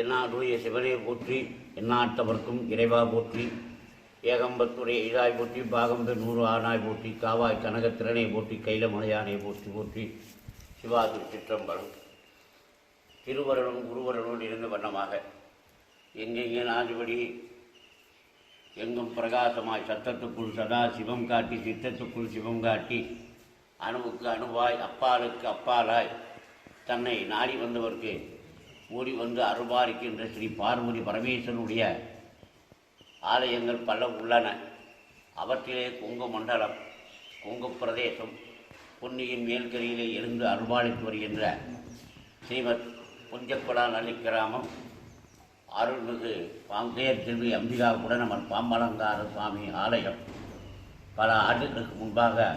எந்நாடுடைய சிவனே போற்றி, எந்நாட்டவர்க்கும் இறைவா போற்றி, ஏகம்பத்துடைய இதாய் போற்றி, பாகம்பர் 100 ஆனாய் போற்றி, காவாய் கனகத்திறனை போற்றி, கைலமலையானை போற்றி போற்றி. சிவா திருச்சிற்றம்பலம். திருவருளும் குருவருளும் இருந்த வண்ணமாக எங்கெங்கே நாடுபடி எங்கும் பிரகாசமாய் சத்தத்துக்குள் சதா சிவம் காட்டி, சித்தத்துக்குள் சிவம் காட்டி, அணுவுக்கு அணுவாய் அப்பாலுக்கு அப்பாலாய் தன்னை நாடி வந்தவருக்கு ஓடி வந்து அருள்பாலிக்கின்ற ஸ்ரீ பார்வதி பரமேஸ்வரனுடைய ஆலயங்கள் பல உள்ளன. அவற்றிலே கொங்கு மண்டலம், கொங்கு பிரதேசம், பொன்னியின் மேல்கரையிலே இருந்து அருள்பாலித்து வருகின்ற ஸ்ரீமத் புஞ்சக்குடா நல்லி கிராமம் அருள்மிகு பாம்பேர் செல்வி அம்பிகா உடனமர் பாம்பலங்கார சுவாமி ஆலயம் பல ஆண்டுகளுக்கு முன்பாக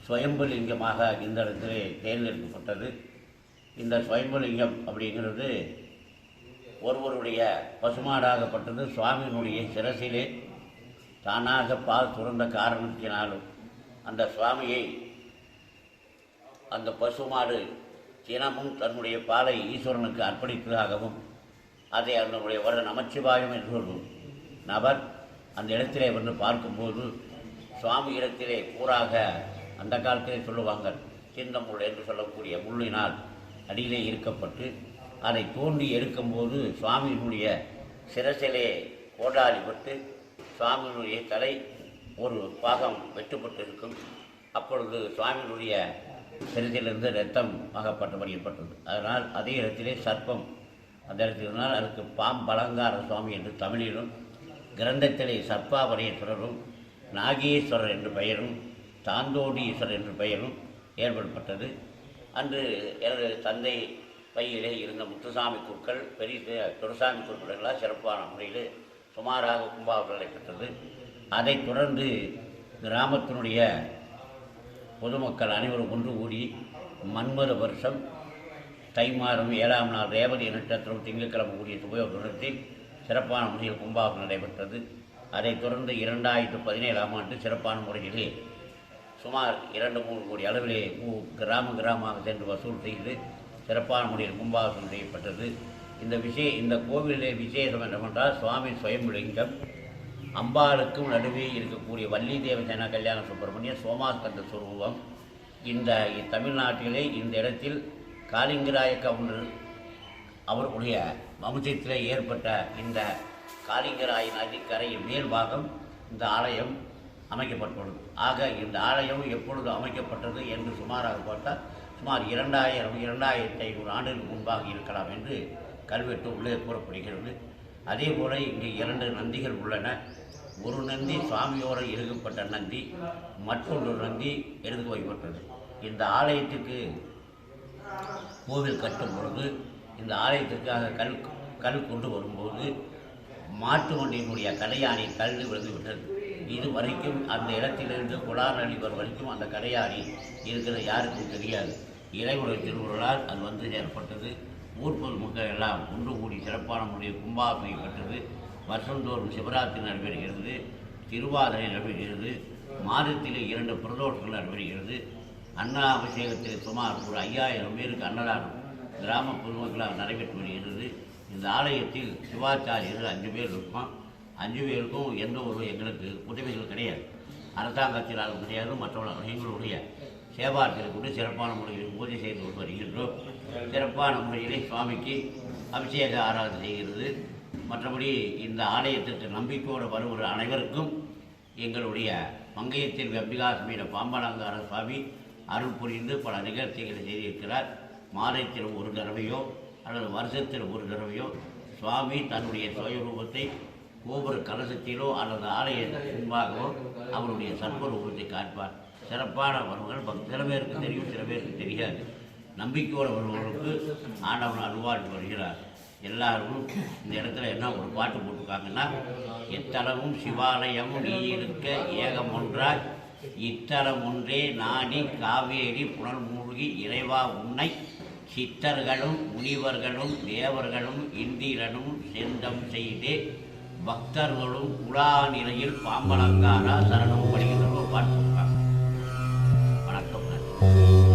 சுயம்புலிங்கமாக இந்த இடத்திலே தேர்ந்தெடுக்கப்பட்டது. இந்த சுயம்புலிங்கம் அப்படிங்கிறது ஒருவருடைய பசுமாடாகப்பட்டது. சுவாமியினுடைய சிரசிலே தானாக பால் சுரந்த காரணத்தினாலும் அந்த சுவாமியை அந்த பசுமாடு தினமும் தன்னுடைய பாலை ஈஸ்வரனுக்கு அர்ப்பணித்ததாகவும், அதை அதனுடைய வர நமச்சிவாயம் என்று ஒரு நபர் அந்த இடத்திலே வந்து பார்க்கும்போது சுவாமி இடத்திலே கூறாக அந்த காலத்திலே சொல்லுவாங்க, சின்னமுள் என்று சொல்லக்கூடிய முள்ளினால் அடியிலே இருக்கப்பட்டு அதை தோண்டி எடுக்கும்போது சுவாமியினுடைய சிரசிலே கோடாலிப்பட்டு சுவாமியினுடைய தலை ஒரு பாகம் வெட்டுப்பட்டு இருக்கும். அப்பொழுது சுவாமியினுடைய சிரசிலிருந்து இரத்தம் ஆகப்பட்டபடி ஏற்பட்டது. அதனால் அதே இடத்திலே சர்ப்பம் அந்த இடத்தில் இருந்தால் அதுக்கு பாம்பலங்கார சுவாமி என்று தமிழிலும், கிரந்தத்திலே சர்ப்பாபரேஸ்வரரும் நாகேஸ்வரர் என்று பெயரும் தாந்தோடீஸ்வரர் என்று பெயரும் ஏற்படுத்தப்பட்டது. அன்று எனது தந்தை பையிலே இருந்த முத்துசாமி குருக்கள், பெரிய துரசாமி குருக்களெல்லாம் சிறப்பான முறையில் சுமாராக கும்பாவர்கள் நடைபெற்றது. அதைத் தொடர்ந்து கிராமத்தினுடைய பொதுமக்கள் அனைவரும் ஒன்று கூடி மன்மத வருஷம் தை மாதம் 7ஆம் நாள் ரேவதி நட்சத்திரம் திங்கட்கிழமை கூடிய சுபயோகத்தில் சிறப்பான முறையில் கும்பாவர்கள் நடைபெற்றது. அதைத் தொடர்ந்து 2017ஆம் ஆண்டு சிறப்பான முறையிலே சுமார் 2-3 கோடி அளவிலே கிராமமாக சென்று வசூல் செய்து சிறப்பான முறையில் கும்பாபிஷேகம் செய்யப்பட்டது. இந்த கோவிலே விசேஷம் என்னவென்றால் சுவாமி சுயம்புலிங்கம், அம்பாளுக்கும் நடுவே இருக்கக்கூடிய வள்ளி தேவசேனா கல்யாண சுப்பிரமணிய சோமாஸ்கந்த சுரூபம். இந்த தமிழ்நாட்டிலே இந்த இடத்தில் காளிங்கராய கவுண்டர் அவர்களுடைய வம்சத்திலே ஏற்பட்ட இந்த காளிங்கராய நதிக்கரையின் மேல்பாகம் இந்த ஆலயம் அமைக்கப்பட்டுள்ளது. ஆக இந்த ஆலயம் எப்பொழுது அமைக்கப்பட்டது என்று சுமாராக பார்த்தால் சுமார் 2000-2500 ஆண்டுகளுக்கு முன்பாக இருக்கலாம் என்று கல்வெட்டு உள்ளே கூறப்படுகிறது. அதே போல இங்கே 2 நந்திகள் உள்ளன. ஒரு நந்தி சுவாமியோடு எழுதப்பட்ட நந்தி, மற்றொரு நந்தி எழுது வைப்பட்டது. இந்த ஆலயத்துக்கு கோவில் கட்டும் பொழுது இந்த ஆலயத்திற்காக கல் கொண்டு வரும்போது மாட்டு வண்டியினுடைய கலையாணி கல் விழுந்து விட்டது. இது வரைக்கும் அந்த இடத்திலிருந்து குடாநழிவர் வரைக்கும் அந்த கடையாணி இருக்கிறது யாருக்கும் தெரியாது. இறைவனுடைய திருவுருளால் அது வந்து ஏற்பட்டது. ஊர் பொதுமக்கள் எல்லாம் ஒன்று கூடி சிறப்பான முறையில் கும்பாபிஷேகப்பட்டது. வருஷந்தோறும் சிவராத்திரி நடைபெறுகிறது, திருவாதிரை நடைபெறுகிறது, மாதத்திலே 2 பிரதோஷங்கள் நடைபெறுகிறது. அன்னாபிஷேகத்தில் சுமார் ஒரு 5000 பேருக்கு அன்னதானம் கிராம பொதுமக்களால் நடைபெற்று வருகிறது. இந்த ஆலயத்தில் சிவாச்சாரியர்கள் 5 பேர் இருக்கும். 5 பேருக்கும் எந்த ஒரு எங்களுக்கு உதவிகள் கிடையாது, அரசாங்கத்தினால் கிடையாது. மற்றவர்கள் எங்களுடைய சேவார்த்திற்கு கூட சிறப்பான முறையில் பூஜை செய்து வருகின்றோம். சிறப்பான முறையிலே சுவாமிக்கு அபிஷேக ஆராதனை செய்கிறது. மற்றபடி இந்த ஆலயத்திற்கு நம்பிக்கையோடு வருகிற அனைவருக்கும் எங்களுடைய மங்கையத்தில் வெம்பிகாசமீன பாம்பலங்கார சுவாமி அருள் புரிந்து பல நிகழ்ச்சிகளை செய்திருக்கிறார். மாதத்தில் ஒரு தடவையோ அல்லது வருஷத்தில் ஒரு தடவையோ சுவாமி தன்னுடைய சுயரூபத்தை ஒவ்வொரு கலசத்திலோ அல்லது ஆலய முன்பாகவோ அவருடைய சர்வரூபத்தை காட்பார். சிறப்பான வருவர்கள் சில பேருக்கு தெரியும், சில பேருக்கு தெரியாது. நம்பிக்கையோடு வருவர்களுக்கு ஆண்டவன் அருள்வாழ்வு வருகிறார். எல்லாரும் இந்த இடத்துல என்ன ஒரு பாட்டு போட்டிருக்காங்கன்னா, எத்தளவும் சிவாலயமும் நீ இருக்க ஏகம் ஒன்றாய், இத்தலம் ஒன்றே நாடி காவேரி புனல் மூழ்கி இறைவா உன்னை சித்தர்களும் முனிவர்களும் தேவர்களும் இந்திரனும் செந்தம் செய்தே பக்தர்களும் உலா நிலையில் பாம்பலங்காரா சரணம் படுகின்ற ஒரு பாட்டு. வணக்கம்.